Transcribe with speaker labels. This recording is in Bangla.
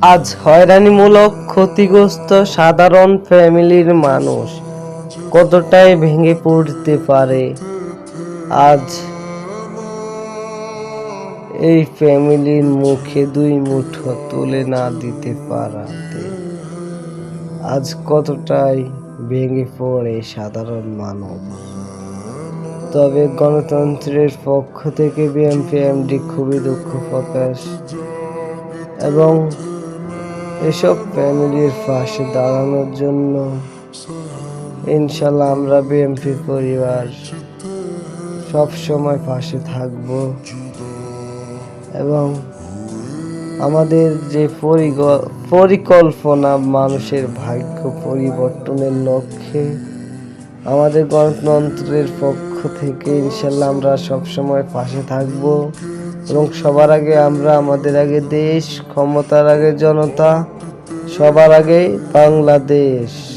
Speaker 1: আজ হয়রানিমূলক ক্ষতিগ্রস্ত সাধারণ ফ্যামিলির মানুষ কতটাই ভেঙে পড়তে পারে আজ এই ফ্যামিলির মুখে দুই মুঠো তুলে না দিতে পারাতে। আজ কতটাই ভেঙে পড়ে সাধারণ মানব। তবে গণতন্ত্রের পক্ষ থেকে বিএনপি এমডি খুবই দুঃখ প্রকাশ এবং এসব ফ্যামিলির পাশে দাঁড়ানোর জন্য ইনশাল্লাহ আমরা বিএনপি পরিবার সব সময় পাশে থাকব এবং আমাদের যে পরিকল্পনা মানুষের ভাগ্য পরিবর্তনের লক্ষ্যে আমাদের গণতন্ত্রের পক্ষ থেকে ইনশাল্লাহ আমরা সব সময় পাশে থাকব এবং সবার আগে আমরা আমাদের আগে দেশ, ক্ষমতার আগে জনতা, সবার আগে বাংলাদেশ।